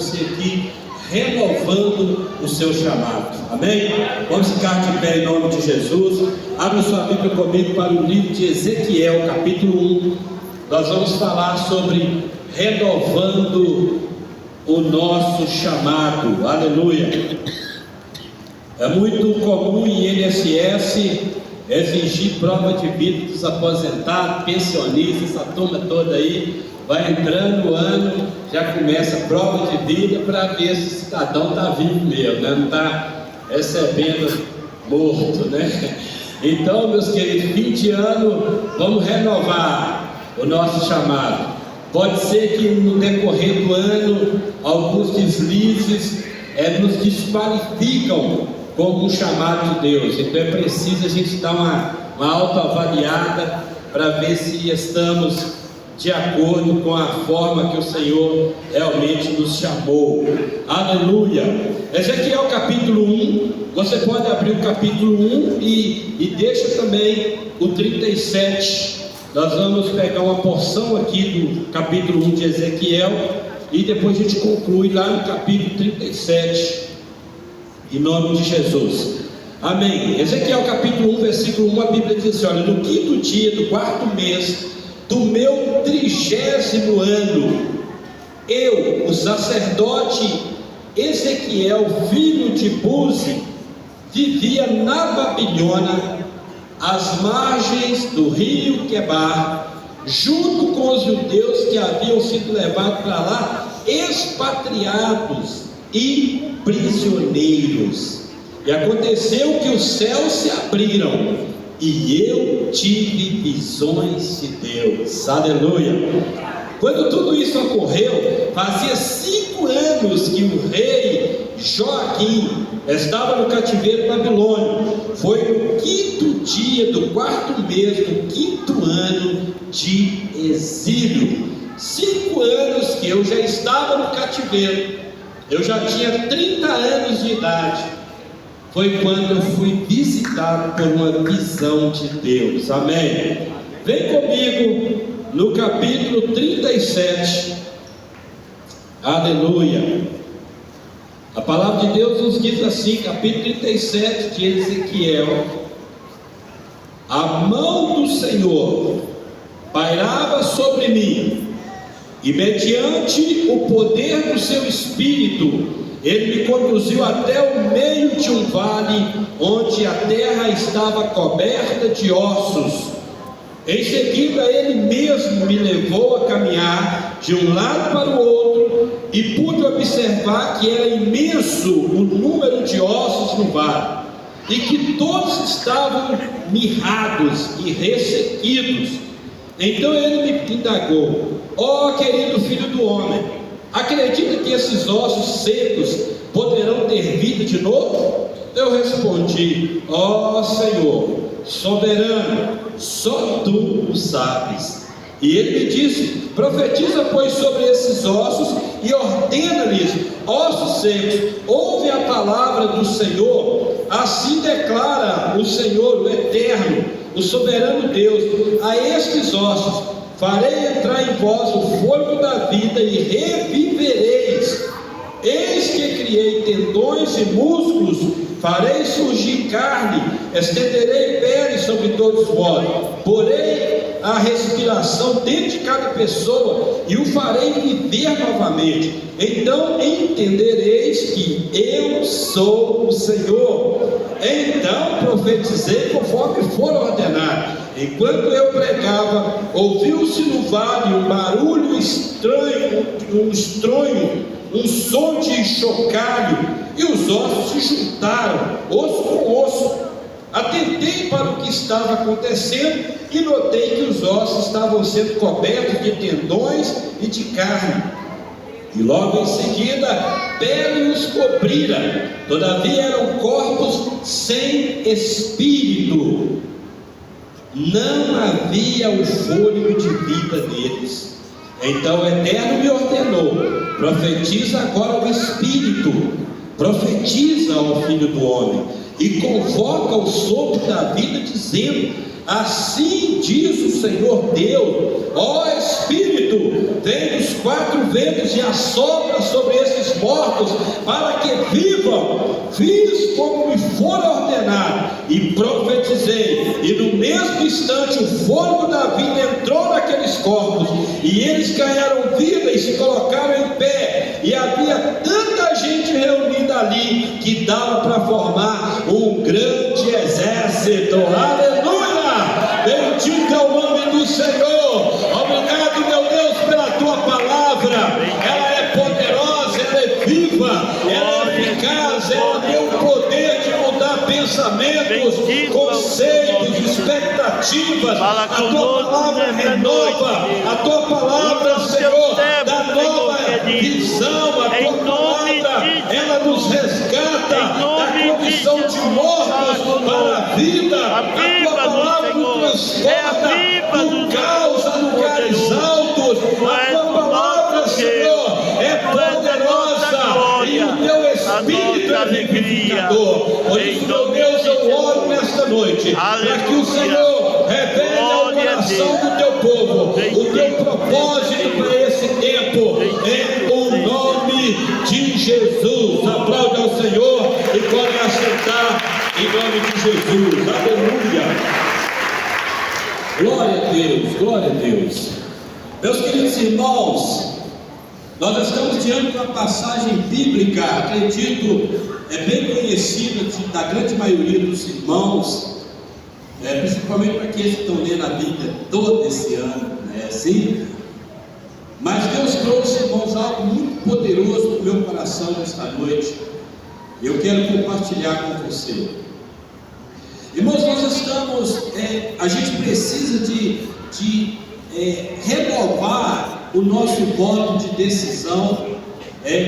você aqui, renovando o seu chamado. Amém? Vamos ficar de pé em nome de Jesus. Abra sua Bíblia comigo para o livro de Ezequiel, capítulo 1. Nós vamos falar sobre renovando o nosso chamado. Aleluia. É muito comum em INSS exigir prova de vida dos aposentados, pensionistas, essa turma toda aí. Vai entrando o ano, já começa a prova de vida para ver se o cidadão está vivo mesmo, né? Não está recebendo morto, né? Então, meus queridos, fim de ano, vamos renovar o nosso chamado. Pode ser que no decorrer do ano, alguns deslizes nos desqualificam como um chamado de Deus. Então é preciso a gente dar uma autoavaliada para ver se estamos de acordo com a forma que o Senhor realmente nos chamou. Aleluia. Ezequiel capítulo 1, você pode abrir o capítulo 1 e deixa também o 37. Nós vamos pegar uma porção aqui do capítulo 1 de Ezequiel e depois a gente conclui lá no capítulo 37, em nome de Jesus. Amém. Ezequiel capítulo 1, versículo 1, a Bíblia diz assim: olha, no quinto dia do quarto mês do meu 30º ano, eu, o sacerdote Ezequiel, filho de Buzi, vivia na Babilônia, às margens do rio Quebar, junto com os judeus que haviam sido levados para lá, expatriados e prisioneiros. E aconteceu que os céus se abriram, e eu tive visões de Deus. Aleluia. Quando tudo isso ocorreu, fazia 5 anos que o rei Joaquim estava no cativeiro babilônico. Foi no quinto dia do quarto mês do quinto ano de exílio. 5 anos que eu já estava no cativeiro. Eu já tinha 30 anos de idade. Foi quando eu fui visitado por uma visão de Deus. Amém? Vem comigo no capítulo 37. Aleluia. A palavra de Deus nos diz assim, capítulo 37 de Ezequiel: a mão do Senhor pairava sobre mim, e mediante o poder do seu Espírito, ele me conduziu até o meio de um vale, onde a terra estava coberta de ossos. Em seguida, ele mesmo me levou a caminhar de um lado para o outro, e pude observar que era imenso o número de ossos no vale, e que todos estavam mirrados e ressequidos. Então ele me indagou: ó querido filho do homem, acredita que esses ossos secos poderão ter vida de novo? Eu respondi: ó Senhor soberano, só tu o sabes. E ele me disse: profetiza pois sobre esses ossos e ordena-lhes: ossos secos, ouve a palavra do Senhor. Assim declara o Senhor, o eterno, o soberano Deus, a estes ossos: farei entrar em vós o fôlego da vida e revivereis. Eis que criei tendões e músculos, farei surgir carne, estenderei pele sobre todos vós, porei a respiração dentro de cada pessoa e o farei viver novamente. Então entendereis que eu sou o Senhor. Então profetizei conforme for ordenado. Enquanto eu pregava, ouviu-se no vale um barulho estranho, um estronho, um som de chocalho, e os ossos se juntaram, osso com osso. Atentei para o que estava acontecendo e notei que os ossos estavam sendo cobertos de tendões e de carne, e logo em seguida pele os cobrira. Todavia eram corpos sem espírito, não havia o fôlego de vida neles. Então o Eterno me ordenou: profetiza agora o Espírito, profetiza ao Filho do Homem, e convoca o sopro da vida, dizendo: assim diz o Senhor Deus, ó Espírito, vem dos 4 ventos e assopra sobre esses mortos, para que vivam. Fiz como me for ordenado e profetizei, e no mesmo instante o fôlego da vida entrou naqueles corpos, e eles ganharam vida e se colocaram em pé, e havia tanta gente reunida ali que dava para formar um grande exército. Aleluia! Bendito é o nome do Senhor. Obrigado, meu Deus, pela tua palavra. Ela é poderosa, ela é viva, ela é eficaz, ela tem o poder de mudar pensamentos, conceitos, expectativas. A tua palavra renova, a tua palavra, Senhor, dá nova visão. A tua palavra, ela nos resgata da condição de mortos para a vida. A tua palavra nos transporta do caos a lugares altos. A tua palavra, Senhor, é poderosa, e o teu Espírito é vivificador. Por isso, meu Deus, eu oro nesta noite, para que o Senhor revele ao coração do teu povo o teu propósito para esse tempo, em o nome de Jesus. Aplaude ao Senhor e podem assentar em nome de Jesus. Aleluia. Glória a Deus, glória a Deus. Meus queridos irmãos, nós estamos diante de uma passagem bíblica, acredito, bem conhecida da grande maioria dos irmãos, principalmente para aqueles que estão lendo a Bíblia todo esse ano, não é assim? Mas Deus trouxe, irmãos, algo muito poderoso no meu coração nesta noite. Eu quero compartilhar com você. Irmãos, nós estamos, a gente precisa de renovar o nosso voto de decisão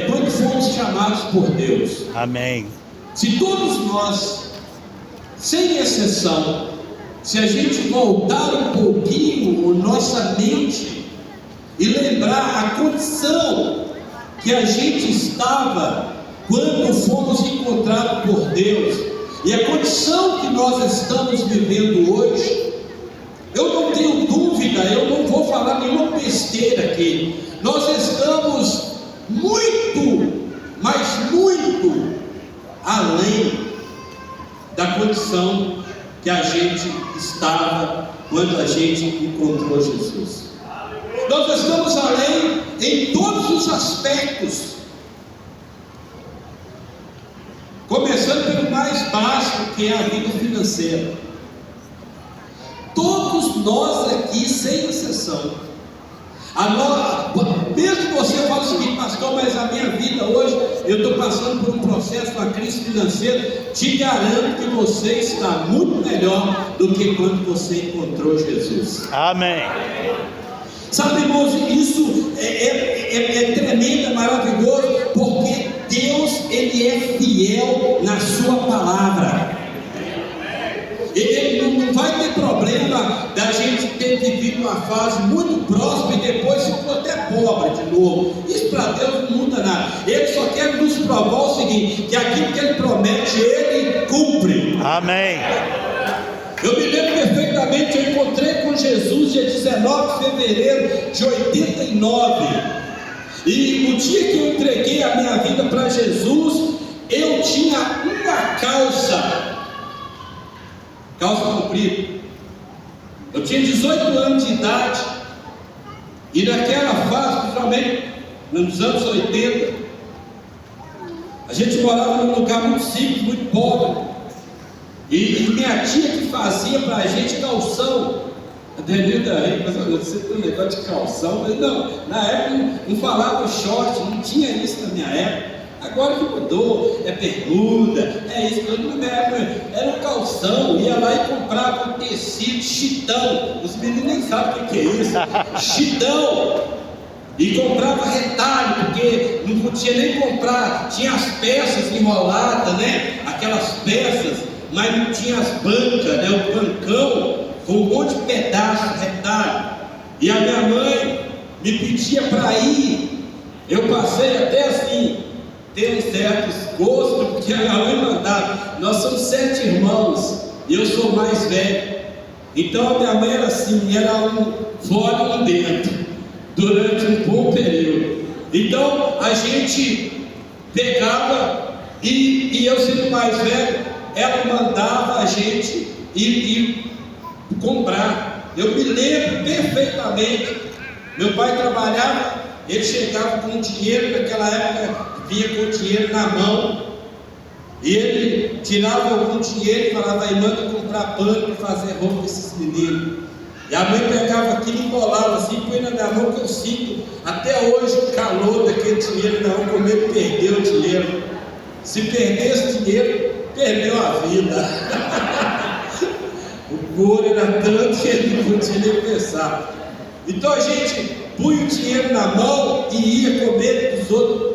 quando fomos chamados por Deus. Amém. Se todos nós, sem exceção, se a gente voltar um pouquinho a nossa mente e lembrar a condição que a gente estava quando fomos encontrados por Deus, e a condição que nós estamos vivendo hoje, eu não tenho dúvida, eu não vou falar nenhuma besteira aqui. Nós estamos muito, mas muito além da condição que a gente estava quando a gente encontrou Jesus. Nós estamos além em todos os aspectos. Começando pelo mais básico, que é a vida financeira. Todos nós aqui, sem exceção. Mesmo que você fale o seguinte: pastor, mas a minha vida hoje, eu estou passando por um processo, uma crise financeira, te garanto que você está muito melhor do que quando você encontrou Jesus. Amém. Sabe, irmãos, isso é tremendo, é maravilhoso, porque Deus, Ele é fiel na sua palavra. Ele não vai ter problema da gente ter vivido uma fase muito próspera e depois ficou até pobre de novo. Isso para Deus não muda nada. Ele só quer nos provar o seguinte: que aquilo que Ele promete, Ele cumpre. Amém. Eu me lembro perfeitamente, eu encontrei com Jesus dia 19 de fevereiro de 89. E o dia que eu entreguei a minha vida para Jesus, eu tinha uma calça comprida. Eu tinha 18 anos de idade. E naquela fase, principalmente nos anos 80, a gente morava num lugar muito simples, muito pobre. E minha tia que fazia para a gente calção. A Denilda aí, mas você tem um negócio de calção. Mas não, na época não falava short, não tinha isso na minha época. Agora que mudou, é bermuda, é isso. Na minha época era um calção, ia lá e comprava um tecido chitão. Os meninos nem sabem o que é isso. Chitão. E comprava retalho, porque não podia nem comprar. Tinha as peças enroladas, né? Aquelas peças, mas não tinha as bancas, né? O bancão com um monte de pedaços, retalho. E a minha mãe me pedia para ir. Eu passei até assim, ter uns certos gostos, porque a minha mãe mandava. Nós somos 7 irmãos e eu sou o mais velho. Então a minha mãe era assim, era um fora e um dentro, durante um bom período. Então a gente pegava, e eu sendo mais velho, ela mandava a gente ir comprar. Eu me lembro perfeitamente, meu pai trabalhava, ele chegava com dinheiro, naquela época vinha com dinheiro na mão, e ele tirava algum dinheiro e falava: aí manda comprar pano para fazer roupa desses meninos. E a mãe pegava aquilo, enrolava assim, põe na minha mão, que eu sinto até hoje o calor daquele dinheiro na mão, como ele perdeu o dinheiro. Se perdesse o dinheiro, perdeu a vida. O couro era tanto que ele não podia nem pensar. Então a gente punha o dinheiro na mão e ia com medo dos outros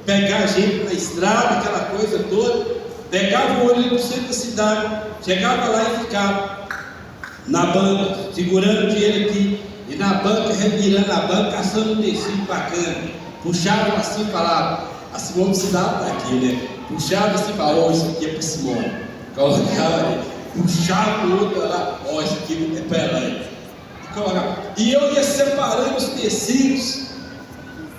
pegar a gente na estrada, aquela coisa toda. Pegava o olho no centro da cidade, chegava lá e ficava na banca, segurando o dinheiro aqui, e na banca, revirando a banca, caçando um tecido bacana. Puxava assim e falava: a Simone precisava estar aqui, né? Puxava assim e falava: isso aqui é para Simone. Colocava ali, puxava o outro lá: isso aqui é para ela. E eu ia separando os tecidos,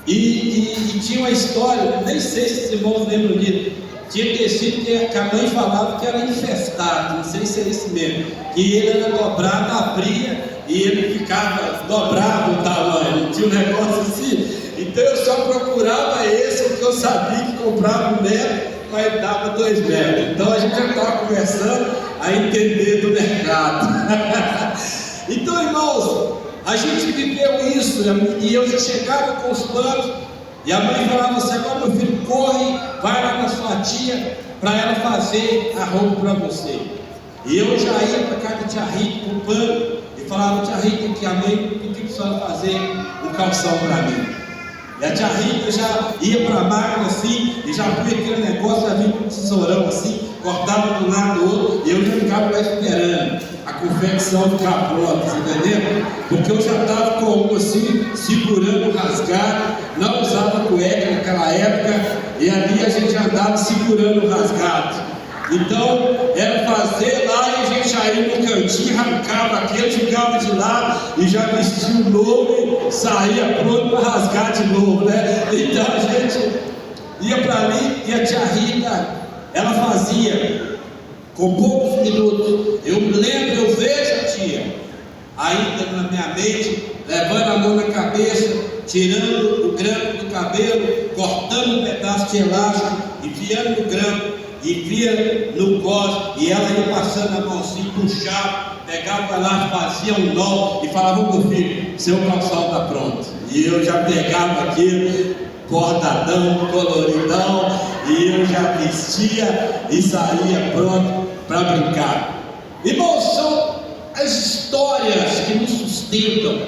e tinha uma história, nem sei se os irmãos lembram disso. Tinha tecido que a mãe falava que era infestado, não sei se é isso mesmo, que ele era dobrado, abria e ele ficava dobrado o tamanho, tinha um negócio assim. Então eu só procurava esse, porque eu sabia que comprava 1 metro, mas dava 2 metros. Então a gente já estava conversando a entender do mercado. Então, irmãos, a gente viveu isso, e eu já chegava com os panos, e a mãe falava assim: agora meu filho, corre, vai lá na sua tia, para ela fazer a roupa para você. E eu já ia para casa da tia Rita com o pano, e falava: tia Rita, que a mãe pediu para a senhora fazer um calção para mim. E a tia Rita já ia para a máquina assim, e já punha aquele negócio, já vinha com um tesourão assim, cortava de um lado do outro, e eu já ficava lá esperando a confecção ficar pronta, você entendeu? Porque eu já estava com um assim, segurando o rasgado, não usava cueca naquela época, e ali a gente andava segurando o rasgado. Então era fazer lá, e a gente já ia no cantinho, arrancava aquele, ficava de lado e já vestia o novo e saía pronto para rasgar de novo, né? Então a gente ia para ali, e a tia Rita, ela fazia com poucos minutos. Eu me lembro, eu vejo a tia ainda na minha mente, levando a mão na cabeça, tirando o grampo do cabelo, cortando um pedaço de elástico, enfiando no grampo, envia no cós, e ela ia passando a mão assim, puxava, pegava o elástico, fazia um nó e falava: meu filho, seu calção está pronto. E eu já pegava aquilo, bordadão, coloridão, e eu já vestia e saía pronto para brincar. Irmãos, são as histórias que nos sustentam.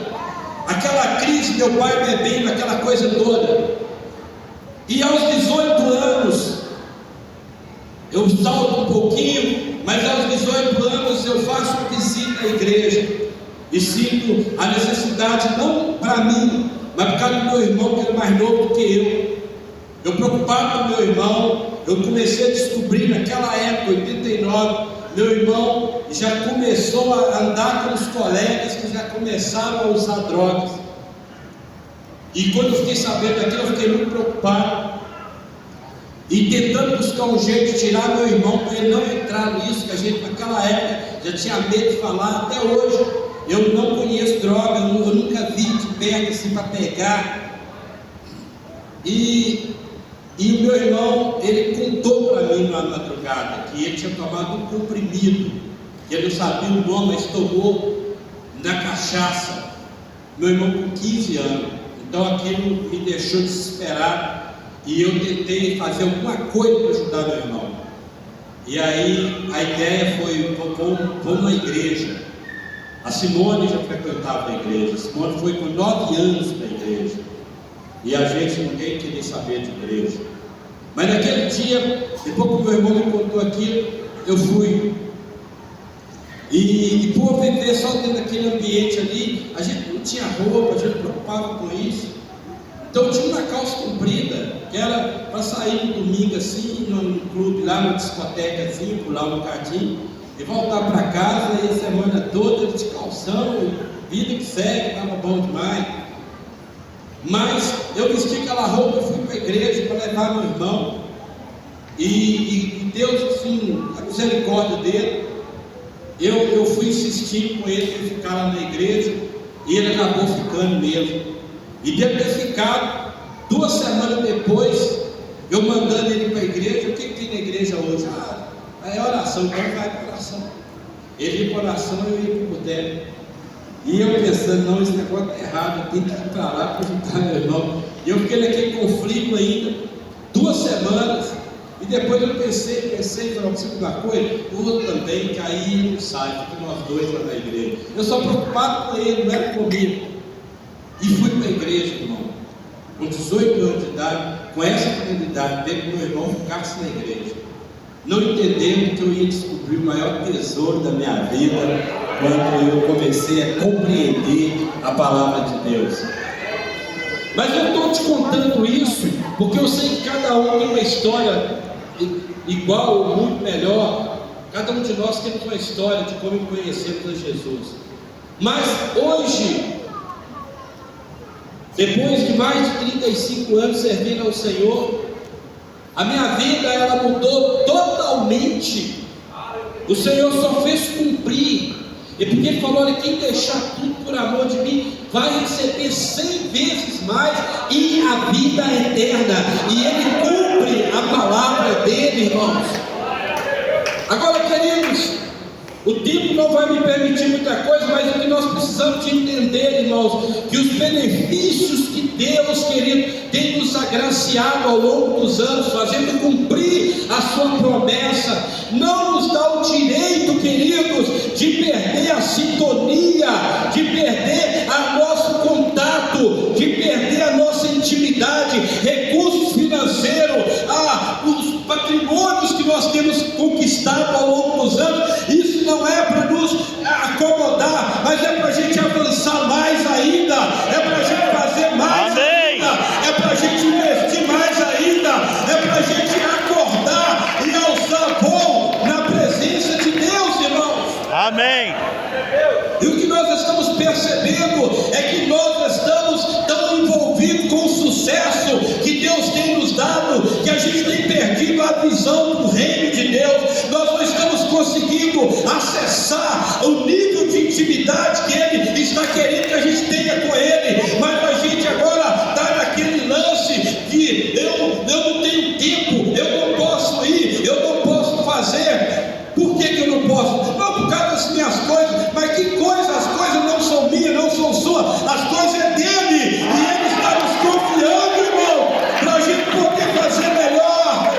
Aquela crise, meu pai bebendo, aquela coisa toda. E aos 18 anos, eu salto um pouquinho, mas aos 18 anos eu faço uma visita à igreja e sinto a necessidade, não para mim, mas por causa do meu irmão, que é mais novo do que eu. Eu preocupado com o meu irmão, eu comecei a descobrir naquela época, 89, meu irmão já começou a andar com os colegas que já começaram a usar drogas. E quando eu fiquei sabendo daquilo, eu fiquei muito preocupado, e tentando buscar um jeito de tirar meu irmão para ele não entrar nisso, que a gente naquela época já tinha medo de falar. Até hoje eu não conheço droga, eu nunca vi de perto assim para pegar. E o meu irmão, ele contou para mim na madrugada que ele tinha tomado um comprimido, que ele não sabia o nome, mas tomou na cachaça. Meu irmão com 15 anos. Então aquilo me deixou desesperado. E eu tentei fazer alguma coisa para ajudar meu irmão. E aí a ideia foi: vamos na igreja. A Simone já frequentava a igreja. A Simone foi com 9 anos para a igreja. E a gente, ninguém queria saber de igreja. Mas naquele dia, depois que meu irmão me contou aquilo, eu fui. E por viver só dentro daquele ambiente ali, a gente não tinha roupa, a gente não preocupava com isso. Então eu tinha uma calça comprida, que era para sair no domingo assim, no clube lá, na discoteca assim, pular um bocadinho, e voltar para casa, e a semana toda de calção, vida que segue, estava bom demais. Mas eu vesti aquela roupa, fui para a igreja para levar meu irmão, e Deus, assim, a misericórdia dele, eu fui insistir com ele para ficar lá na igreja, e ele acabou ficando mesmo. E deve ter ficado. 2 semanas depois, eu mandando ele para a igreja. O que tem na igreja hoje? É oração, então vai para oração. Ele ia para oração e eu ia para o boteco. E eu pensando, não, esse negócio está errado, eu tenho que ir para lá para ajudar meu irmão. E eu fiquei naquele conflito ainda, 2 semanas. E depois eu pensei, falei, preciso uma coisa, o outro também, que aí não sai, fica nós dois lá na igreja. Eu sou preocupado com ele, não era comigo. E fui para a igreja, irmão, com 18 anos de idade, com essa comunidade, desde que meu irmão ficasse na igreja, não entendendo que eu ia descobrir o maior tesouro da minha vida, quando eu comecei a compreender a palavra de Deus. Mas eu estou te contando isso, porque eu sei que cada um tem uma história igual ou muito melhor. Cada um de nós temos uma história de como conhecemos a Jesus. Mas hoje, depois de mais de 35 anos servindo ao Senhor, a minha vida ela mudou totalmente. O Senhor só fez cumprir. E porque Ele falou, olha, quem deixar tudo por amor de mim, vai receber 100 vezes mais e a vida eterna. E Ele cumpre a palavra dEle, irmãos. Agora, queridos, o tempo não vai me permitir muita coisa, mas o que nós precisamos de entender, irmãos, que os benefícios que Deus, querido, tem nos agraciado ao longo dos anos, fazendo cumprir a sua promessa, não nos dá o direito, queridos, de perder a sintonia, de perder o nosso contato, de perder a nossa intimidade, recursos financeiros, os patrimônios que nós temos conquistado ao longo dos anos. Isso não é para nos acomodar, mas é para a gente avançar mais ainda, é para a gente fazer mais ainda, é para a gente investir mais ainda, é para a gente acordar e alçar voo na presença de Deus, irmãos. Amém. E o que nós estamos percebendo é que nós estamos tão envolvidos com o sucesso que Deus tem nos dado, que a gente tem perdido a visão do reino de Deus. Nós não estamos conseguindo acessar o nível de intimidade que Ele está querendo que a gente tenha com Ele, mas a gente agora está naquele lance que eu não tenho tempo, eu não posso ir, eu não posso fazer. Por que eu não posso? Não por causa das minhas coisas, mas que coisa? As coisas não são minhas, não são suas, as coisas é dele, e Ele está nos confiando, irmão, para a gente poder fazer melhor.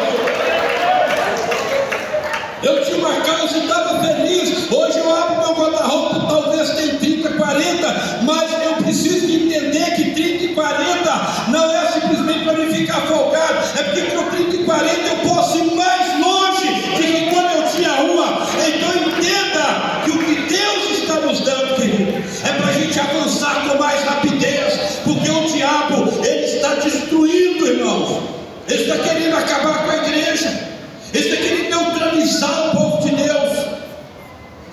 Eu tinha uma casa e estava feliz. Hoje eu abro meu guarda-roupa, talvez tenha 30, 40, mas eu preciso de entender que 30 e 40 não é simplesmente para mim ficar folgado, é porque com 30 e 40 eu posso ir mais longe do que quando eu tinha uma. Então entenda que o que Deus está nos dando, querido, é para a gente avançar com mais rapidez, porque o diabo, ele está destruindo, irmãos. Ele está querendo acabar com a igreja, ele está querendo neutralizar o povo de Deus,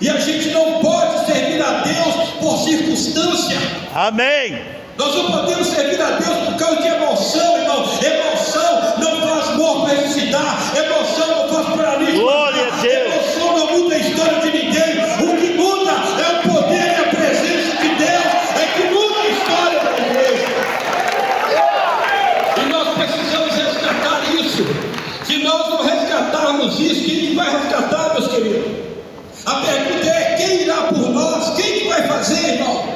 e a gente não pode servir a Deus por circunstância. Amém. Nós não podemos servir a Deus por causa de emoção, irmão. Emoção não faz morto ressuscitar, emoção não faz paralítico. Glória a Deus. Emoção não muda a história de ninguém. O que muda é o poder e a presença de Deus, é que muda a história da igreja. E nós precisamos resgatar isso. Se nós não resgatarmos isso, quem vai resgatar, meus queridos? A pergunta é: quem irá por nós? Quem que vai fazer, irmão?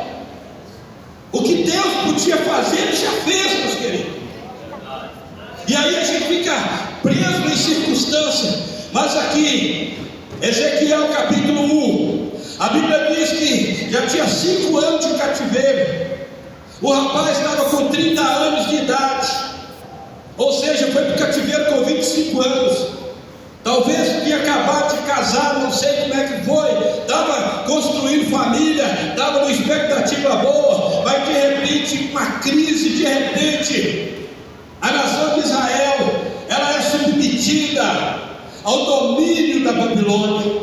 O que Deus podia fazer, Ele já fez, meus queridos. E aí a gente fica preso em circunstâncias. Mas aqui, Ezequiel capítulo 1, a Bíblia diz que já tinha 5 anos de cativeiro. O rapaz estava com 30 anos de idade, ou seja, foi para o cativeiro com 25 anos. Talvez tinha acabado de casar, não sei como é que foi, estava construindo família, estava numa expectativa boa, mas de repente, uma crise, de repente, a nação de Israel, ela é submetida ao domínio da Babilônia,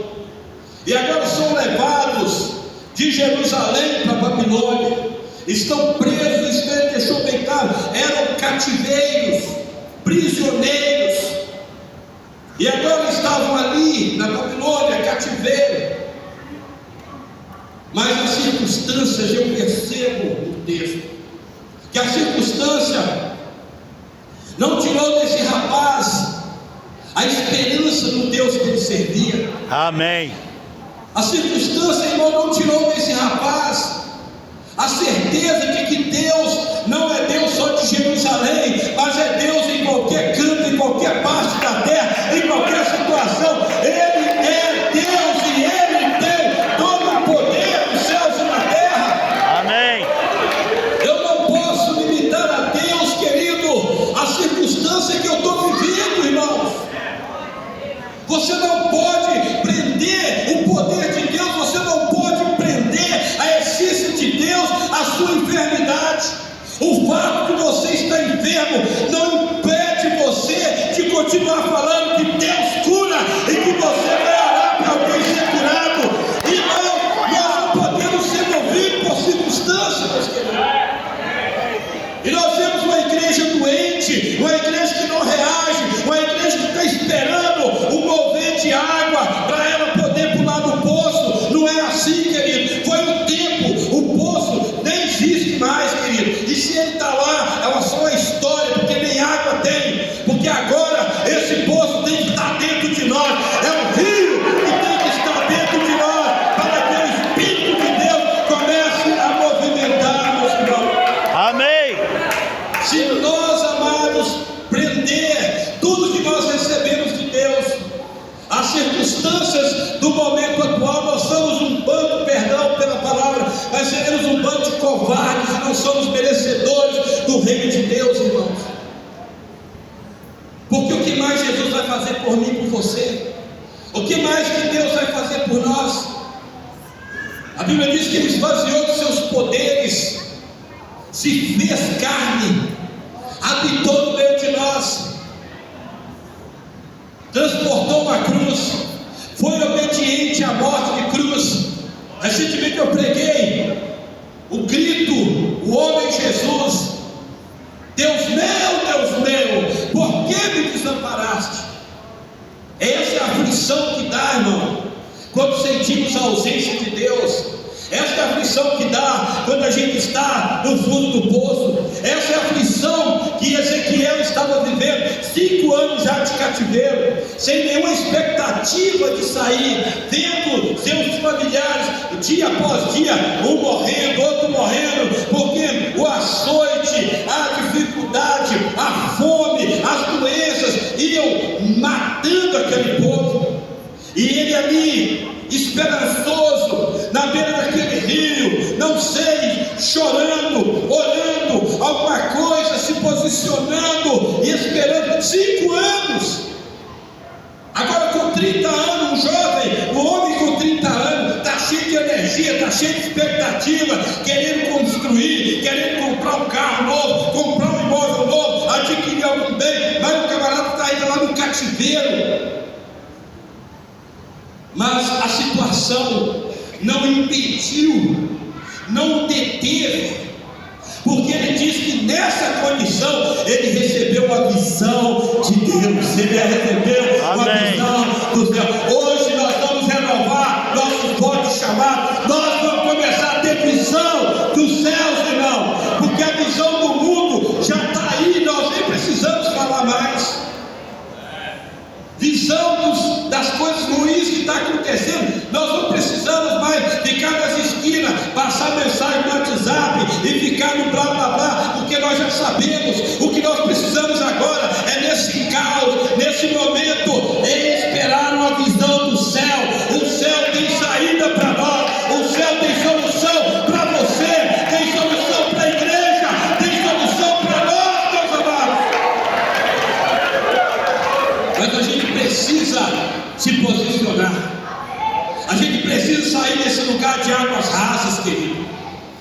e agora são levados de Jerusalém para a Babilônia, estão presos. Isso deixou bem claro, eram cativeiros, prisioneiros, e agora estavam ali na Babilônia, cativeiro. Mas as circunstâncias, eu percebo no texto, que a circunstância não tirou desse rapaz a esperança no Deus que ele servia. Amém. A circunstância, irmão, não tirou desse rapaz a certeza de que Deus não é Deus só de Jerusalém, mas é Deus em qualquer canto, em qualquer parte da terra, em qualquer situação. Ele é Deus e Ele tem todo o poder dos céus e da terra. Amém. Eu não posso limitar a Deus, querido, a circunstância que eu estou vivendo, irmãos. Você não pode prender o poder de Deus, você não pode prender a essência de Deus, a sua enfermidade. O fato de você estar enfermo não impede você de continuar falando que Deus cura e que você vai orar para alguém ser curado. Irmão, nós não podemos ser movidos por circunstâncias, meus queridos. E nós temos uma igreja doente, uma igreja que não reage, uma igreja que está esperando o mover de água para ela poder pular do poço. Não é assim, querido. Foi um tempo, o poço nem existe mais, querido. E se ele está lá, é só uma história, porque nem água tem. Porque agora esse poço tem que estar dentro de nós. É um rio que tem que estar dentro de nós, para que o Espírito de Deus comece a movimentar, meus irmãos. Amém. Se nós, amados, prender tudo que nós recebemos de Deus, as circunstâncias do momento atual, nós somos um bando, perdão pela palavra, mas seremos um bando de covardes e não somos merecedores do reino de Deus, irmãos. Porque o que mais Jesus vai fazer por mim e por você? O que mais que Deus vai fazer por nós? A Bíblia diz que Ele esvaziou dos seus poderes, se fez carne, habitou no meio de nós, transportou uma cruz, foi obediente à morte de cruz. Recentemente eu preguei o grito, o homem Jesus: Deus meu, por que me desamparaste? Essa é a aflição que dá, irmão, quando sentimos a ausência de Deus. Essa é a aflição que dá quando a gente está no fundo do poço. Essa é a aflição que Ezequiel estava vivendo, 5 anos já de cativeiro, sem nenhuma expectativa de sair, vendo seus familiares dia após dia, um morrendo, outro morrendo, porque o açoite, a dificuldade, a fome, as doenças iam matando aquele povo. E ele ali, esperançoso, na beira daquele rio, não sei, chorando, orando, alguma coisa, se posicionando e esperando. 5 anos. Agora com 30 anos, um jovem, um homem com 30 anos, está cheio de energia, está cheio de expectativa, querendo construir, querendo comprar um carro novo, comprar um imóvel novo, adquirir algum bem, mas o camarada está ainda lá no cativeiro. Mas a situação não impediu, não deteve, porque ele diz que nessa condição ele recebeu a visão de Deus, ele recebeu a visão do céu. Hoje nós vamos renovar nosso voto chamado, nós vamos começar a ter visão dos céus, irmão, porque a visão do mundo já está aí, nós nem precisamos falar mais. Visão das coisas ruins que está acontecendo, nós não precisamos mais ficar nas esquinas, passar mensagem no WhatsApp e ficar no blá blá blá, porque nós já sabemos. O que nós precisamos agora é nesse caos, nesse momento, é esperar uma visão do céu. O céu tem saída para nós, o céu tem solução para você, tem solução para a igreja, tem solução para nós, meus amados. Mas a gente precisa se posicionar. A gente precisa sair desse lugar de águas rasas, querido.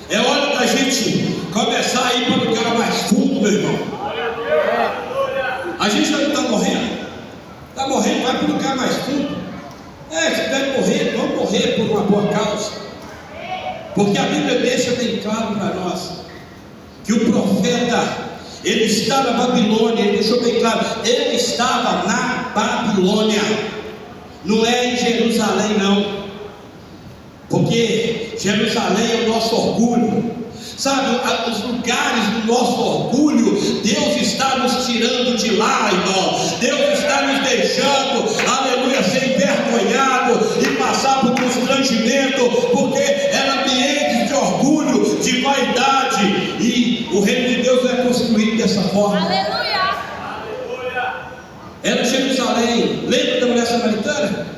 É hora da gente começar a ir para o lugar mais fundo, meu irmão. A gente já não está morrendo. Está morrendo, vai para o lugar mais fundo. Se deve morrer, vamos morrer por uma boa causa. Porque a Bíblia deixa bem claro para nós que o profeta, Ele está na Babilônia, ele deixou bem claro, ele estava na Babilônia, não é em Jerusalém não, porque Jerusalém é o nosso orgulho, sabe, os lugares do nosso orgulho, Deus está nos tirando de lá, irmão. Deus está nos deixando, aleluia, ser envergonhado e passar por constrangimento, porque era ambiente de orgulho, de vaidade, e o reino de Deus é construído dessa forma. Aleluia! Era Jerusalém. Lembra da mulher samaritana?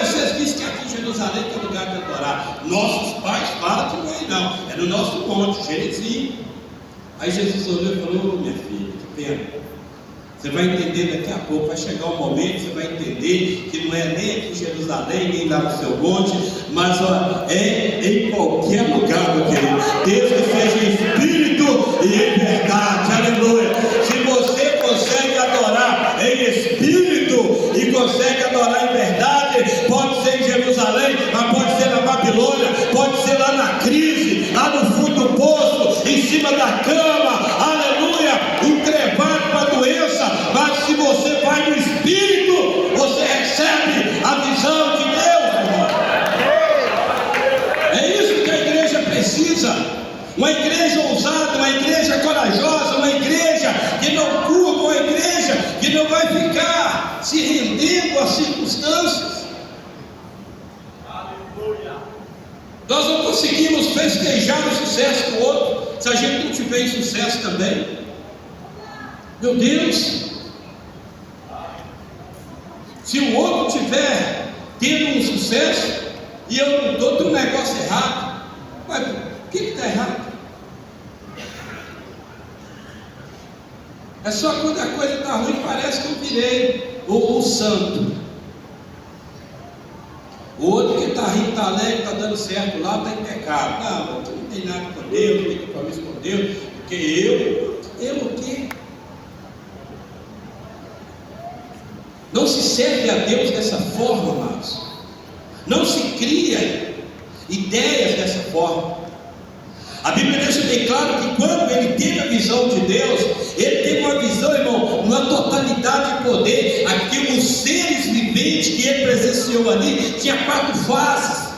Vocês dizem que aqui em Jerusalém tem lugar de adorar. Nossos pais falam que não é não. É no nosso monte, Gerizim. Aí Jesus olhou e falou: minha filha, que pena. Você vai entender daqui a pouco, vai chegar um momento, você vai entender que não é nem aqui em Jerusalém, nem lá no seu monte, mas é em qualquer lugar, meu querido. Deus que seja em espírito e em verdade, aleluia. Se você consegue adorar em espírito e consegue adorar em verdade, pode ser em Jerusalém, mas pode ser na Babilônia, pode ser lá na crise, lá no fundo do poço, em cima da cama, aleluia, entrevado para a doença. Mas se você vai no Espírito, você recebe a visão de Deus, irmão. É isso que a igreja precisa. Uma igreja ousada, uma igreja corajosa, uma igreja que não curva, uma igreja que não vai ficar se rendendo às circunstâncias. Nós não conseguimos festejar o sucesso do outro se a gente não tiver em sucesso também. Meu Deus, se o outro tiver tendo um sucesso e eu não estou, tem um negócio errado. Mas o que está errado? É só quando a coisa está ruim, parece que eu virei o santo. O outro que está rindo, está alegre, está dando certo lá, está em pecado. Não, tu não tem nada com Deus, não tem compromisso com Deus, porque eu o quê? Não se serve a Deus dessa forma, amados. Não se cria ideias dessa forma. A Bíblia deixa bem claro que quando ele teve a visão de Deus, ele teve uma visão, irmão, uma totalidade de poder. Aqui os seres viventes que ele presenciou ali tinha 4 faces.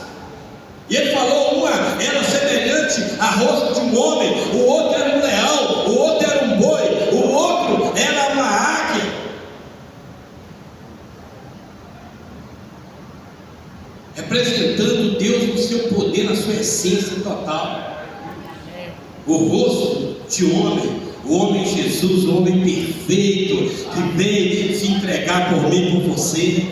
E ele falou, uma era semelhante a rosto de um homem, o outro era um leão, o outro era um boi, o outro era uma águia. Representando Deus no seu poder, na sua essência total. O rosto de homem, o homem Jesus, o homem perfeito, que veio se entregar por mim e por você.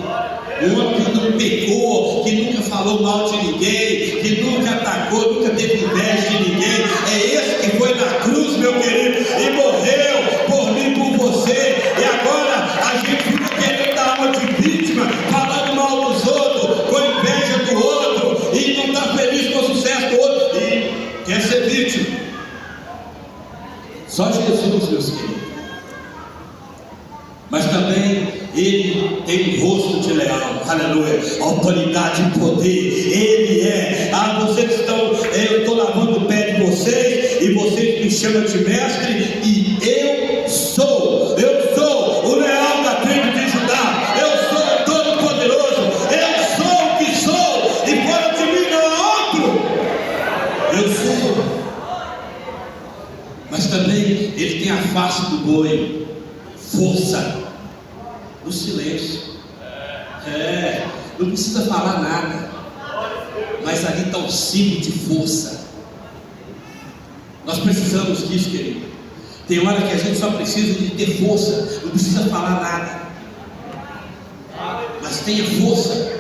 Um homem que não pecou, que nunca falou mal de ninguém, que nunca atacou, nunca teve inveja de ninguém. É esse que foi na cruz, meu querido, e morreu por mim e por você. E agora a gente fica querendo dar alma de vítima, falando mal dos outros, com inveja do outro, e não está feliz com o sucesso do outro, e quer ser vítima. Só Jesus, meus queridos. Mas também ele tem um rosto de leão, aleluia, autoridade e poder. Ele é. Vocês estão, eu estou lavando o pé de vocês e vocês me chamam de mestre, e eu sou o leão da tribo de Judá. Eu sou o Todo-Poderoso. Eu sou o que sou, e fora de mim não há outro. Eu sou. Mas também ele tem a face do boi, força, no silêncio. Não precisa falar nada, mas ali está o símbolo de força. Nós precisamos disso, querido. Tem hora que a gente só precisa de ter força, não precisa falar nada, mas tenha força.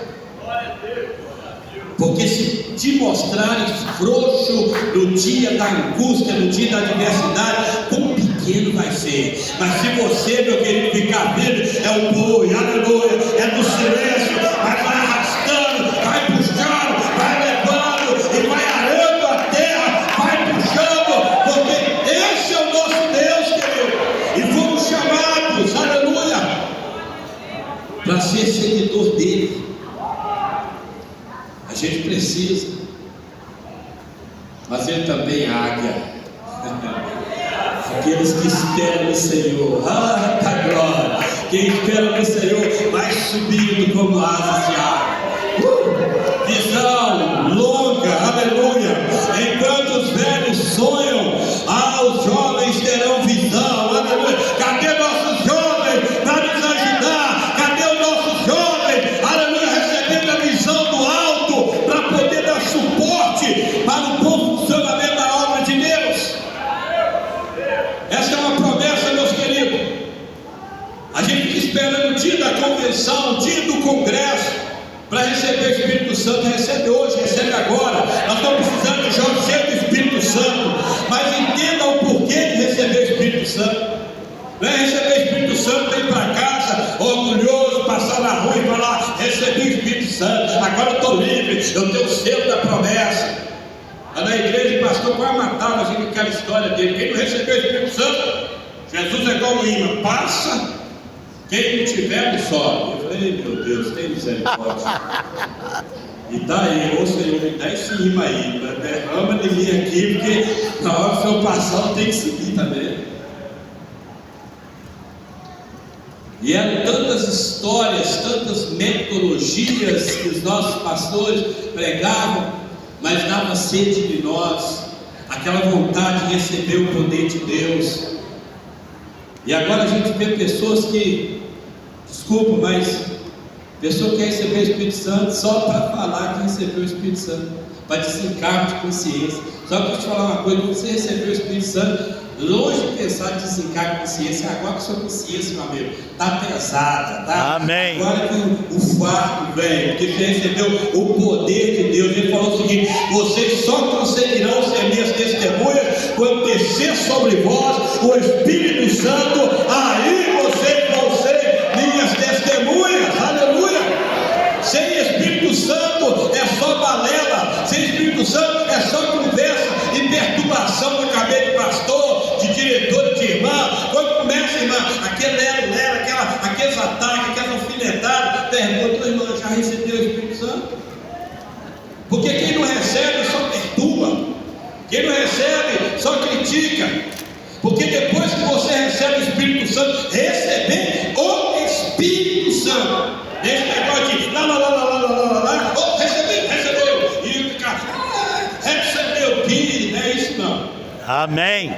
Porque se te mostrares frouxo no dia da angústia, no dia da adversidade, quão pequeno vai ser. Mas se você, meu querido, ficar firme, é o boi, aleluia, é do silêncio, mas vai arrastando, vai puxando, vai levando e vai arando a terra, vai puxando, porque esse é o nosso Deus, querido. E fomos chamados, aleluia, para ser seguidor dele. A gente precisa, mas ele também é águia. Aqueles que esperam no Senhor, tá glória. Quem espera no Senhor vai subindo como asas de água. Visão longa, aleluia. Enquanto os velhos sonham, os jovens terão visão, aleluia. Cadê nossos jovens para nos ajudar? Cadê os nossos jovens, aleluia, recebendo a visão do alto para poder dar suporte para o bom funcionamento da obra de Deus? Essa é uma promessa, meus queridos. A gente fica esperando o dia da convenção, o dia do congresso, para receber o Espírito Santo. Recebe hoje, recebe agora. Nós estamos precisando de jovens cheios do Espírito Santo. Mas entenda o porquê de receber o Espírito Santo. Não é receber o Espírito Santo, ir para casa orgulhoso, passar na rua e falar: recebi o Espírito Santo, agora eu estou livre, eu tenho o selo da promessa. Lá na igreja o pastor quase matava a gente com aquela história dele: quem não recebeu o Espírito Santo, Jesus é igual o imã, passa, quem não tiver não sobe. Eu falei: meu Deus, tem misericórdia. E tá aí, ô Senhor, me dá esse imã aí, derrama de mim aqui, porque na hora que eu passar eu tenho que subir também. E eram tantas histórias, tantas metodologias que os nossos pastores pregavam, mas dava sede de nós, aquela vontade de receber o poder de Deus. E agora a gente vê pessoas que, desculpa, mas pessoa que quer receber o Espírito Santo só para falar que recebeu o Espírito Santo, para desencargo de consciência. Só para te falar uma coisa: quando você recebeu o Espírito Santo, longe de pensar em desencargo de consciência, agora que sua consciência, meu amigo, está pesada, tá? Amém. Agora que o fardo vem, porque você recebeu o poder de Deus. Ele falou o seguinte: vocês só conseguirão ser minhas testemunhas quando descer sobre vós o Espírito Santo, aí vocês vão ser minhas testemunhas, aleluia. Sem Espírito Santo é só balela, sem Espírito Santo é só conversa e perturbação na cabeça de pastor, de diretor, de irmã. Quando começa, irmã, aquele lero, aqueles ataques, aquelas alfinetadas, pergunta: irmã, já recebeu o Espírito Santo? Porque quem não recebe só perturba, quem não recebe só critica. Porque depois que você recebe o Espírito Santo, receber o Espírito Santo, esse negócio de lá, oh, recebeu, e ficar, recebeu, que não é isso não. Amém.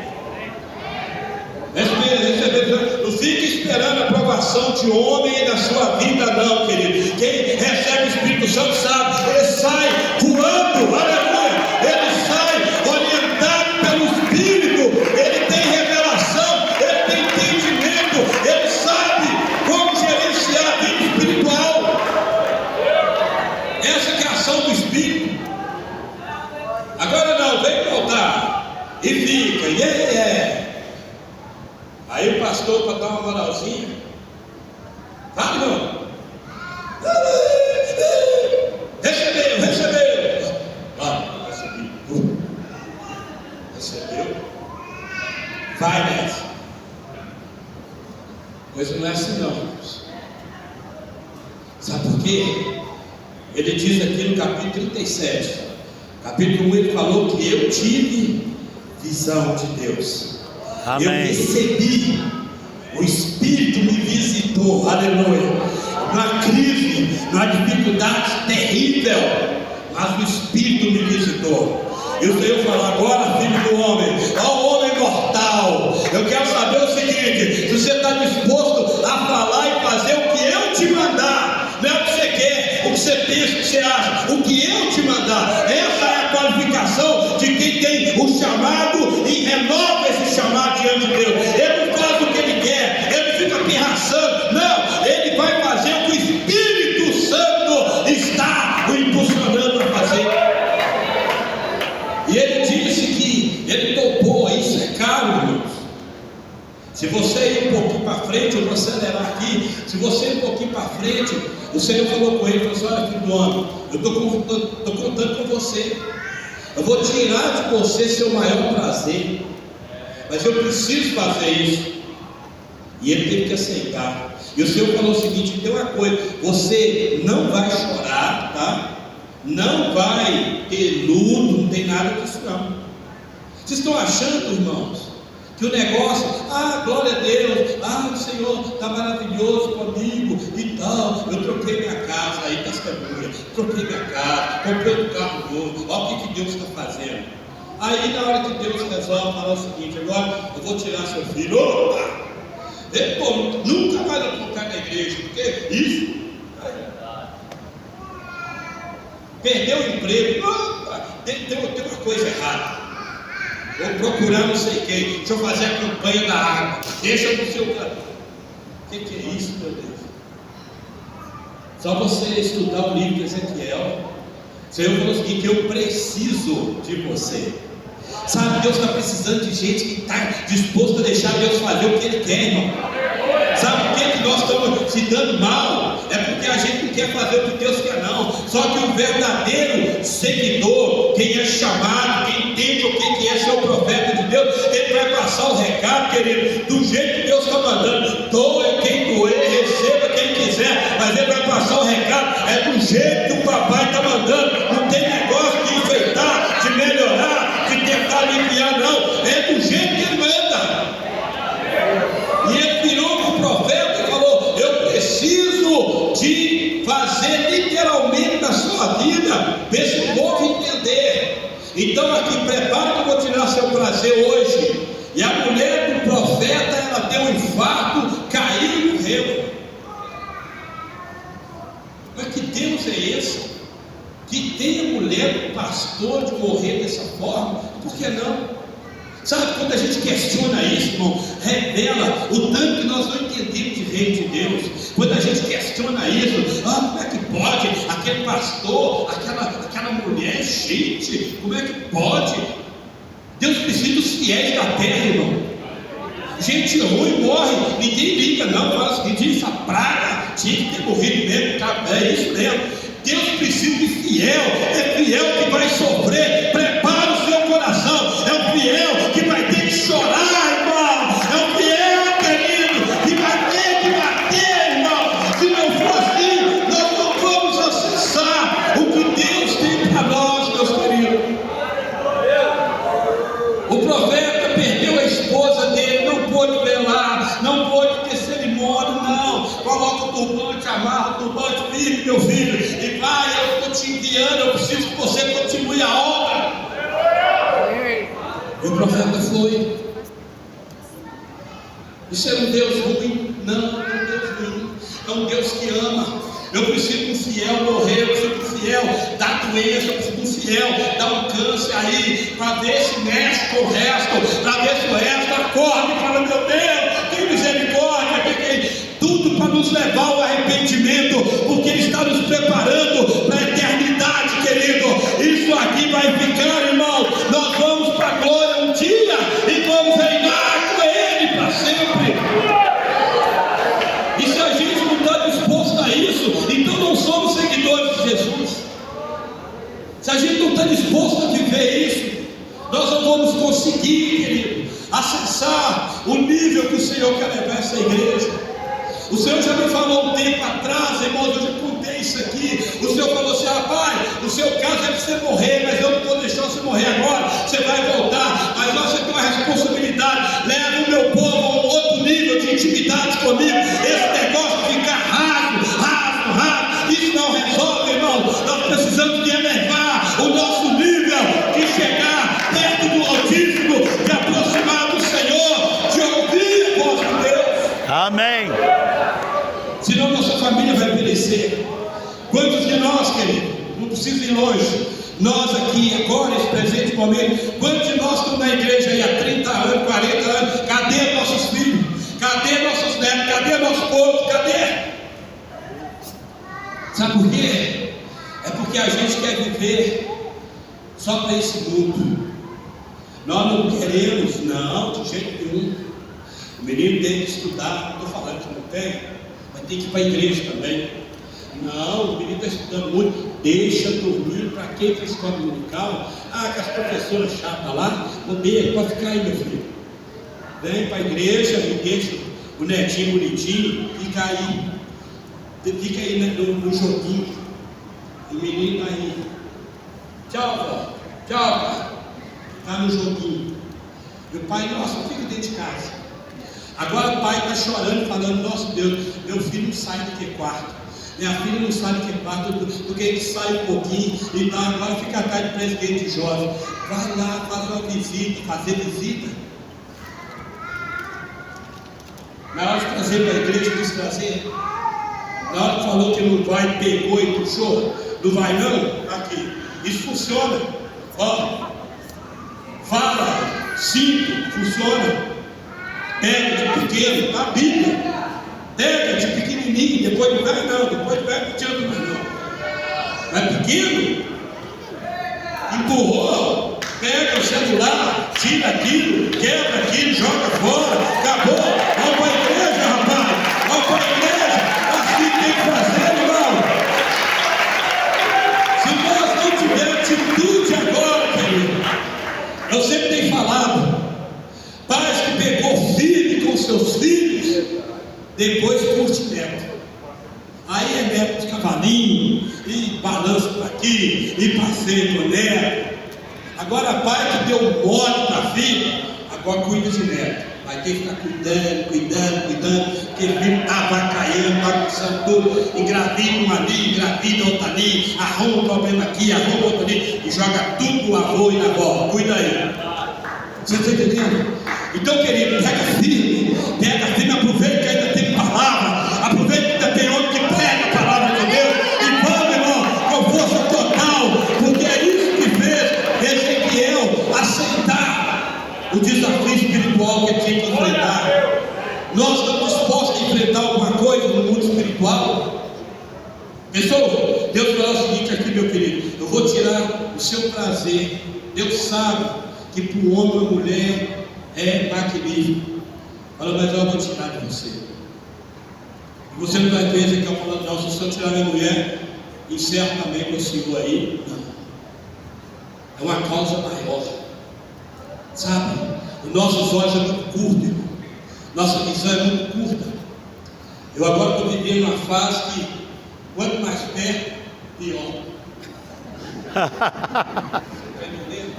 Recebeu, não fique esperando a aprovação de homem na sua vida não, querido. Quem recebe o Espírito Santo sabe, ele sai voando, aleluia, ele sai orientado pelo Espírito, ele tem revelação, ele tem entendimento, ele sabe como gerenciar a vida espiritual. Essa que é a ação do Espírito. Agora não, vem voltar e fica, Aí o pastor, para dar uma moralzinha, fala, irmão, recebeu, recebeu, vai nessa. Mas não é assim não, irmãos. Sabe por quê? Ele diz aqui no capítulo 37, capítulo 1, ele falou que eu tive visão de Deus. Amém. Eu recebi, o Espírito me visitou, aleluia, numa crise, numa dificuldade terrível, mas o Espírito me visitou. E o Senhor falou: agora, filho do homem, ó homem mortal, eu quero saber o seguinte: se você está disposto a falar e fazer o que eu te mandar, não é o que você quer, o que você pensa, o que você acha, o que eu te mandar. Essa é a qualificação de quem tem o chamado e renova esse chamado diante de Deus. Ele não faz o que ele quer, ele fica pirraçando, não, ele vai fazer o que o Espírito Santo está o impulsionando a fazer. E ele disse que ele topou, isso é caro, irmãos. Se você ir um pouquinho para frente, eu vou acelerar aqui. Se você ir um pouquinho para frente, o Senhor falou com ele, falou assim: olha, filho do homem, eu estou contando com você. Eu vou tirar de você seu maior prazer, mas eu preciso fazer isso. E ele teve que aceitar. E o Senhor falou o seguinte: tem uma coisa, você não vai chorar, tá? Não vai ter luto, não tem nada disso não. Vocês estão achando, irmãos, Que o negócio, glória a Deus, o Senhor está maravilhoso comigo e tal. Eu troquei minha casa, aí testemunha, troquei minha casa, comprei um carro novo, olha o que Deus está fazendo. Aí na hora que Deus resolve falar o seguinte: agora eu vou tirar seu filho, nunca mais eu colocar na igreja, porque isso, perdeu o emprego, tem uma coisa errada. Vou procurar não sei quem, deixa eu fazer a campanha da água, deixa no seu canto. O que é isso, meu Deus? Só você estudar o livro de Ezequiel, o Senhor falou o seguinte: eu preciso de você. Sabe, Deus está precisando de gente que está disposto a deixar Deus fazer o que Ele quer, irmão. Sabe por que nós estamos se dando mal? É porque a gente não quer fazer o que Deus quer, não. Só que o verdadeiro seguidor, quem é chamado, quem entende o que é ser o profeta de Deus, ele vai passar o recado, querido, do jeito que Deus está mandando. Doe quem doer, receba quem quiser, mas ele vai passar o recado, é do jeito que o papai está mandando. Não tem negócio de enfeitar, de melhorar, de tentar aliviar, não. É do jeito que ele manda. E ele virou para o profeta e falou: eu preciso de fazer literalmente na sua vida, para esse povo entender. Então aqui, prepara que eu vou tirar seu prazer hoje. E a mulher do profeta, ela deu um infarto, caiu e morreu. Mas que Deus é esse? Que tem a mulher do pastor de morrer dessa forma? Por que não? Sabe, quando a gente questiona isso, irmão, revela o tanto que nós não entendemos de reino de Deus. Quando a gente questiona isso, como é que pode aquele pastor, aquela mulher, gente, como é que pode? Deus precisa dos fiéis da terra, irmão. Gente ruim morre, ninguém liga, não. Fala o seguinte: essa praga tinha que ter morrido mesmo, é isso mesmo. Deus precisa de fiel, é fiel que vai sofrer. Prepara o seu coração, é o fiel que vai ter que chorar, irmão. É o fiel, querido, que vai ter que bater, irmão. Se não for assim, nós não vamos acessar o que Deus tem para nós, meus queridos. O profeta perdeu a esposa dele, não pôde velar, não pôde ter cerimônia, não. Coloca o turbante, amarra o turbante, firme, meu filho, e vai, eu estou te enviando, eu preciso que você continue a obra. E o profeta foi. Isso é um Deus ruim? Não, não é um Deus ruim, é um Deus que ama. Eu preciso de um fiel morrer, eu preciso de um fiel dar doença, eu preciso de um fiel dar um câncer aí, para ver se mexe com o resto, para ver se o resto acorda e fala: meu Deus, tem misericórdia, tudo para nos levar ao arrependimento, porque Ele está nos preparando para a eternidade, querido. Isso aqui vai ficar, irmão. Nós vamos para a glória um dia e vamos reinar com Ele para sempre. E se a gente não está disposto a isso, então não somos seguidores de Jesus. Se a gente não está disposto a viver isso, nós não vamos conseguir, querido, acessar o nível que o Senhor quer levar essa igreja. O Senhor já me falou um tempo atrás, irmãos, eu já contei isso aqui. O Senhor falou assim: rapaz, o seu caso é você morrer, mas eu não vou deixar você morrer agora, você vai voltar, mas você tem uma responsabilidade. Leva o meu povo a um outro nível de intimidade comigo. Esse negócio de ficar raso, isso não resolve, irmão. Nós precisamos de elevar o nosso nível, de chegar perto do Altíssimo, de aproximar do Senhor, de ouvir a voz de Deus. Amém. Senão nossa família vai perecer. Quantos de nós, querido, não precisa ir longe, nós aqui agora, esse presente momento, quantos de nós estamos na igreja aí há 30 anos, 40 anos, cadê nossos filhos? Cadê nossos netos? Cadê nosso povo? Cadê? Sabe por quê? É porque a gente quer viver só para esse mundo. Nós não queremos, não, de jeito nenhum. O menino tem que estudar, não estou falando que não tem, mas tem que ir para a igreja também. Não, o menino está estudando muito, deixa dormir. Para quem fez escola dominical? Que as professoras chatas lá, odeia, pode ficar aí, meu filho. Vem para a igreja e deixa o netinho bonitinho, fica aí no joguinho. O menino aí, tchau, vó, tchau, pai. Está no joguinho. E o pai: nossa, fica dentro de casa. Agora o pai está chorando, falando: nossa Deus, meu filho não sai do que quarto, minha filha não sai do que quarto, do que ele sai um pouquinho, então agora fica atrás de presidente jovem. Vai lá, faz uma visita, fazer visita. Na hora de trazer para a igreja, quis trazer. Na hora que falou que não vai, pegou e puxou. Não vai não? Aqui. Isso funciona. Ó. Fala, cinto, funciona. Pega de pequeno, a Bíblia. Pega de pequenininho, depois de velho não. Depois de velho não adianta mais não. Mas pequeno, empurrou, pega o celular, tira aquilo, quebra aquilo, joga fora, acabou. Vamos para a igreja, rapaz. Vamos para a igreja. Assim tem que fazer, irmão. Se nós não tivermos atitude agora, querido, eu sempre tenho falado, pais que pegou filho com seus filhos, depois curte neto. Aí é neto de cavalinho, e balança para aqui, e passeia com o neto. Agora pai que deu mole para filho, agora cuida de neto. Vai ter que ficar cuidando, porque o filho está avacaiando, bagunçando tudo, engravida um ali, engravida outro ali, arruma um problema aqui, arruma outro ali, e joga tudo no avô e na avó. Cuida aí. Você está entendendo? Então, querido, pega firme, aproveita que ainda tem palavra, aproveita que ainda tem homem que prega a palavra de Deus, e vamos, irmão, com força total, porque é isso que fez Ezequiel aceitar o desafio espiritual que ele tinha que enfrentar. Nós estamos dispostos a enfrentar alguma coisa no mundo espiritual? Pessoal, Deus falou o seguinte aqui, meu querido: eu vou tirar o seu prazer. Deus sabe que para o homem ou mulher é magnífico. Fala: mas eu vou tirar de você. E você não vai ver Ezequiel falando: não, se o Senhor tirar minha mulher, encerra também com o Senhor aí. Não. É uma causa maior. Sabe? Os nossos olhos é muito curto, irmão. Nossa visão é muito curta. Eu agora estou vivendo uma fase que, quanto mais perto, pior. Está entendendo?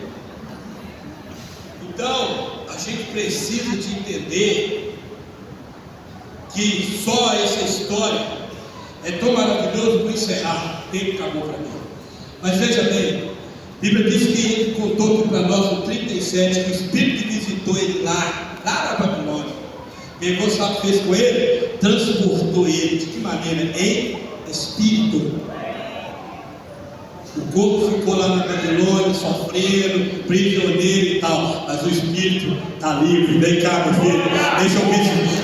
Então, a gente precisa de entender que só essa história é tão maravilhosa para encerrar. O tempo acabou para mim. Mas veja bem, a Bíblia diz que ele contou aqui para nós no 37 que o Espírito visitou ele lá na Babilônia. Pegou, sabe o que fez com ele? Transportou ele. De que maneira? Em espírito. O corpo ficou lá na Babilônia, sofrendo, prisioneiro e tal, mas o espírito está livre. Vem cá, meu filho,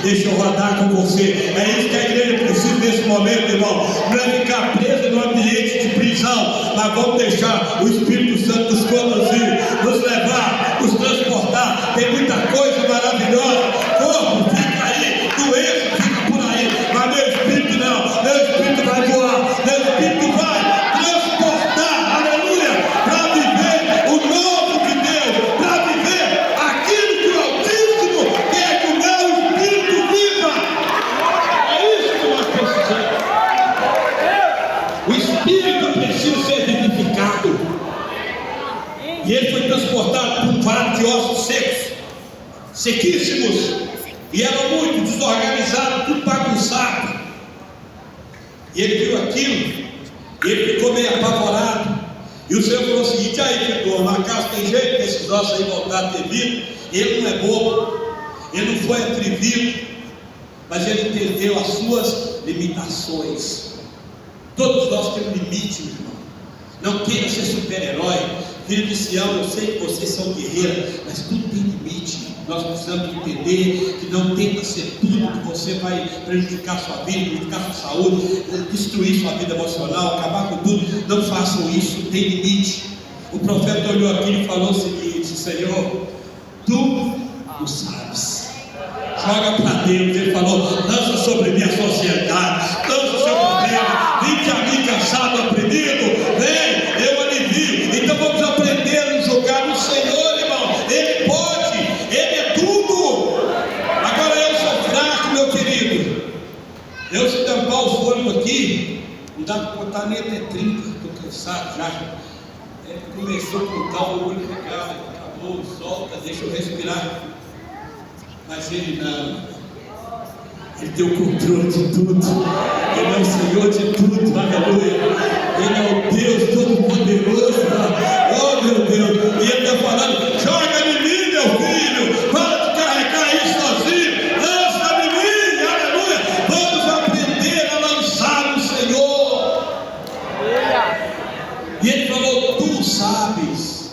deixa eu rodar com você. É isso que a igreja precisa nesse momento, irmão. Não é ficar preso no ambiente de prisão, mas vamos deixar o Espírito Santo nos conduzir, nos levar, nos transportar. Tem muita coisa maravilhosa. Corpo, fica aí, doença, fica por aí, mas meu espírito não. Meu espírito vai voar, meu espírito vai transportar, aleluia, para viver o novo de Deus, para viver aquilo que o Altíssimo quer que o meu espírito viva. É isso que nós precisamos. O espírito precisa ser vivificado. E ele foi transportado por um vale de ossos secos, sequíssimos, e eram muito desorganizados, tudo bagunçado. E ele viu aquilo, e ele ficou meio apavorado. E o Senhor falou o seguinte: aí, Vitor, na casa tem jeito desses ossos aí voltar a ter vida? Ele não é bobo, ele não foi atrevido, mas ele entendeu as suas limitações. Todos nós temos limite, meu irmão. Não queira ser super-herói. Filho de Sião, eu sei que vocês são guerreiros, mas tudo tem limite. Nós precisamos entender que não tenta ser tudo, que você vai prejudicar sua vida, prejudicar sua saúde, destruir sua vida emocional, acabar com tudo. Não façam isso, tem limite. O profeta olhou aqui e falou o seguinte: Senhor, tu o sabes. Joga para Deus. Ele falou: lança sobre mim a sociedade, lança o seu problema, vinde a mim cansado, oprimido, vem, eu alivio. Então vamos aprender a jogar no Senhor, irmão. Ele pode, Ele é tudo. Agora eu sou fraco, meu querido. Eu se tampar o fôlego aqui, não dá para botar nem até 30, estou cansado já. Começou a contar, o olho pegava, acabou, solta, deixa eu respirar. Mas Ele não. Ele tem o controle de tudo. Ele é o Senhor de tudo, aleluia. Ele é o Deus Todo-Poderoso. Oh meu Deus, e Ele está falando: joga em mim, meu filho, para de carregar isso sozinho, lança em mim, aleluia. Vamos aprender a lançar no Senhor. E Ele falou: tu sabes.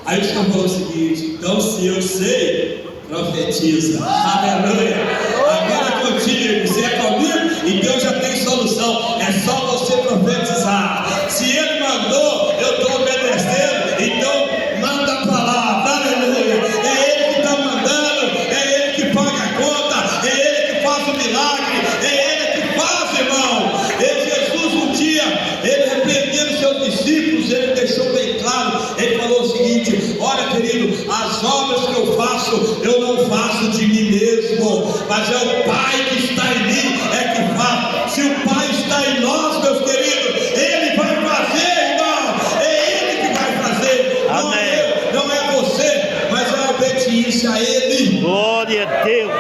Aí o Senhor falou o seguinte: então se eu sei, profetiza, aleluia. Agora é contigo, se é comigo, então já tem solução, é só você profetizar. Se Ele mandou, eu estou obedecendo, então manda a palavra, aleluia. É Ele que está mandando, é Ele que paga a conta, é Ele que faz o milagre, é Ele que faz, irmão. E Jesus um dia, Ele repreendendo seus discípulos, Ele deixou bem claro, Ele falou o seguinte: olha querido, as obras que eu faço, eu não faço de mim mesmo, mas é o Pai que está em mim, é que faz. Se o Pai está em nós, meus queridos, Ele vai fazer, irmão, é Ele que vai fazer. Amém. Não é você, mas é a obediência a Ele. Glória a Deus.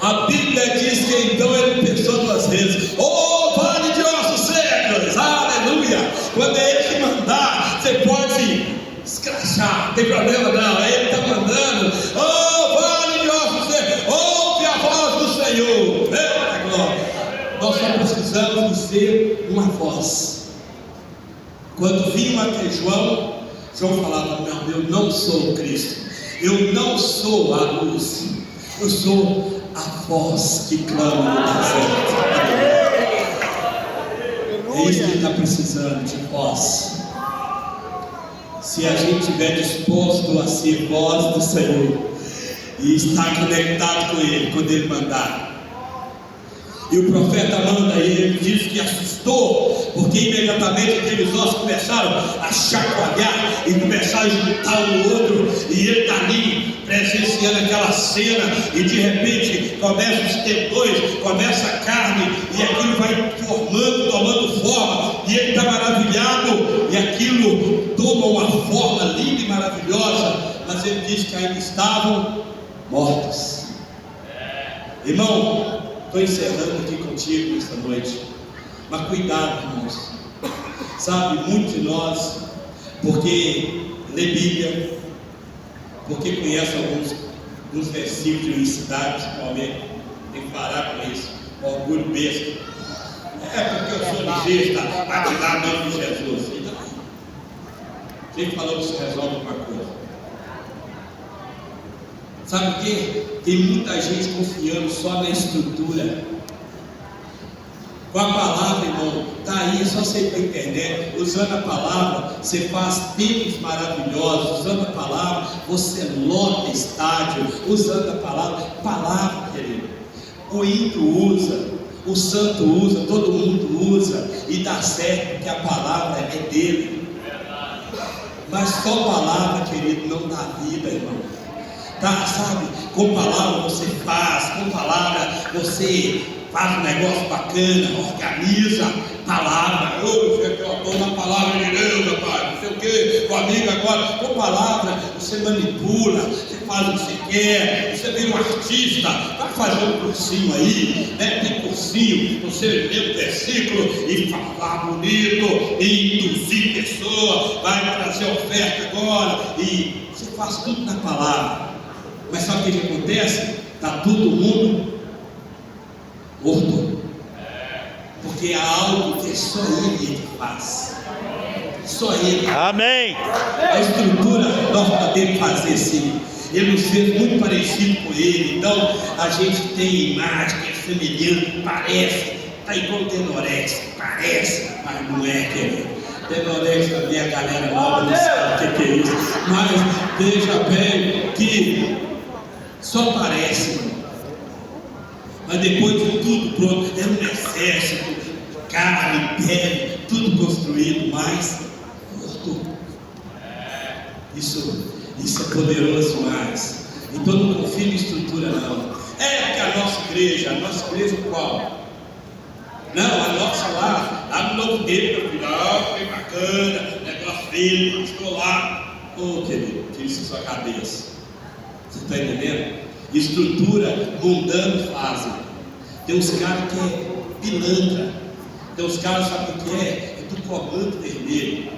A Bíblia diz que então Ele pensou duas vezes: oh, vale de ossos secos, aleluia. Quando é Ele que mandar, você pode escrachar, não tem problema não, é Ele que está mandando. Oh, vale de ossos secos, ouve a voz do Senhor. Eita glória. Nós só precisamos de ser uma voz. Quando vinham até João falava: não, eu não sou o Cristo, eu não sou a luz, eu sou a voz que clama no deserto. É isso que Ele está precisando, de voz. Se a gente estiver disposto a ser voz do Senhor e estar conectado com Ele quando Ele mandar. E o profeta manda, e ele diz que assustou, porque imediatamente aqueles ossos começaram a chacoalhar e começaram a juntar um no outro, e ele está ali presenciando aquela cena, e de repente começam os tendões, começa a carne, e aquilo vai tomando forma, e ele está maravilhado, e aquilo toma uma forma linda e maravilhosa, mas ele diz que ainda estavam mortos. Irmão, estou encerrando aqui contigo esta noite, mas cuidado, irmãos. Sabe, muitos de nós, porque lê Bíblia, porque conhece alguns versículos de unicidade, principalmente, tem que parar com isso, orgulho besta. É porque eu sou ligeiro, tá? Vai dar o nome de Jesus. Então, quem falou que isso resolve alguma coisa? Sabe o que? Tem muita gente confiando só na estrutura. Com a palavra, irmão, está aí, é só você ir para a internet. Usando a palavra, você faz tempos maravilhosos. Usando a palavra, você lota estádio. Usando a palavra, querido. O ímpio usa, o santo usa, todo mundo usa, e dá certo, porque a palavra é dele. Mas só palavra, querido, não dá vida, irmão. Tá, sabe? Com palavra você faz, com palavra você faz um negócio bacana, organiza, palavra. Eu estou na palavra de Deus, rapaz, não sei o que, com amigo agora. Com palavra você manipula, você faz o que você quer, você vira um artista, vai fazer um cursinho aí, né? Tem cursinho, você lê o versículo e falar bonito, e induzir pessoa, vai trazer oferta agora, e você faz tudo na palavra. Mas sabe o que acontece? Está todo mundo morto. Porque há algo que é só Ele que faz. Só Ele. Amém. A estrutura nós podemos fazer sim. Ele nos fez muito parecido com Ele. Então a gente tem imagem que é semelhante, parece. Está igual o Tenorex, parece, mas não é, querido. Tenorex também a galera nova não sabe o que é isso. Mas veja bem que só parece, mas depois de tudo pronto, é um exército, carne, pele, tudo construído, mas morto. Isso é poderoso demais. Então não confie em estrutura não. É que a nossa igreja qual? Não, a nossa lá no Novo Tempo, meu filho, foi bacana, negócio feio, estou lá. Ô querido, tira isso da sua cabeça. Você está entendendo? estrutura mundana fazem. Tem uns caras que é pilantra, tem uns caras, sabe o que é? É do comando vermelho,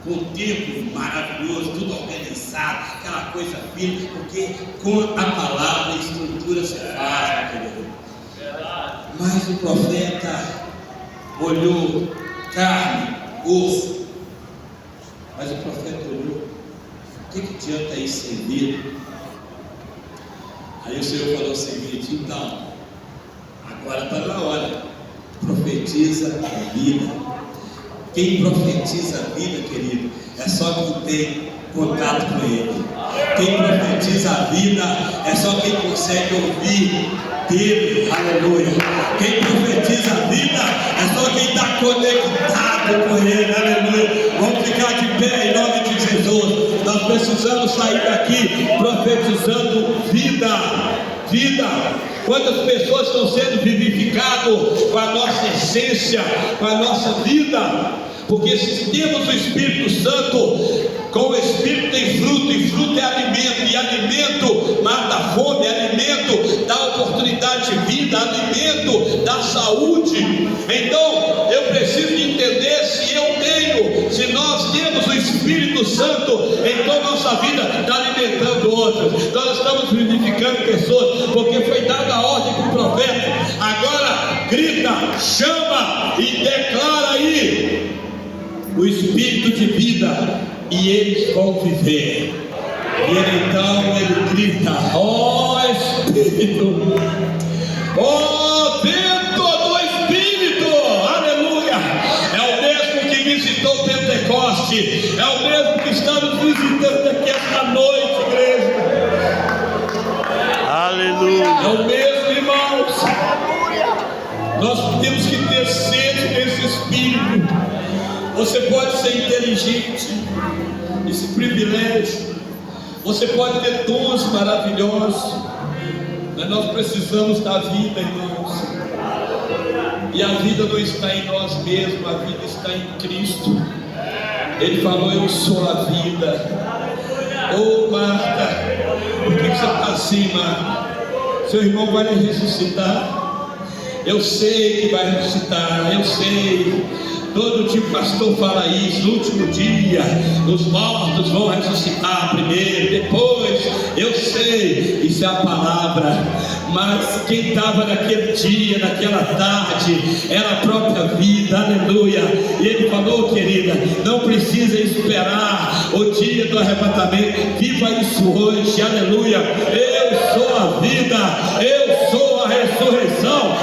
com o tempo maravilhoso, tudo organizado, aquela coisa fina, porque com a palavra a estrutura se faz, meu querido. Mas o profeta olhou carne, osso, mas o profeta olhou, o que adianta isso servir? Aí o Senhor falou o seguinte: então, agora está na hora, profetiza a vida. Quem profetiza a vida, querido, é só quem tem contato com Ele. Quem profetiza a vida é só quem consegue ouvir dele, aleluia. Quem profetiza a vida é só quem está conectado com Ele, aleluia. Vamos ficar de pé em nome de Jesus. Nós precisamos sair daqui profetizando vida. Quantas pessoas estão sendo vivificadas com a nossa essência, com a nossa vida? Porque se temos o Espírito Santo, com o Espírito tem fruto, e fruto é alimento, e alimento mata a fome, alimento dá oportunidade de vida, alimento dá saúde. Então eu preciso de entender se nós temos o Espírito Santo, então nossa vida está alimentando outras. Nós estamos vivificando pessoas, porque foi dada a ordem para o profeta. Agora grita, chama e declara aí o Espírito de vida, e eles vão viver. E ele grita: ó Espírito, ó vento do Espírito, aleluia. É o mesmo que visitou o Pentecoste, é o mesmo que está nos visitando aqui esta noite, igreja. Aleluia. É o mesmo, irmãos. Nós temos que ter sede desse Espírito. Você pode ser inteligente, esse privilégio. Você pode ter dons maravilhosos, mas nós precisamos da vida, irmãos. E a vida não está em nós mesmos, a vida está em Cristo. Ele falou: eu sou a vida. Ô Marta, por que você está assim, Marta? Seu irmão vai ressuscitar. Eu sei que vai ressuscitar, eu sei. Todo dia o pastor fala isso: no último dia os mortos vão ressuscitar primeiro, depois. Eu sei, isso é a palavra. Mas quem estava naquele dia, naquela tarde, era a própria vida, aleluia. E ele falou: querida, não precisa esperar o dia do arrebatamento, viva isso hoje, aleluia. Eu sou a vida, eu sou a ressurreição,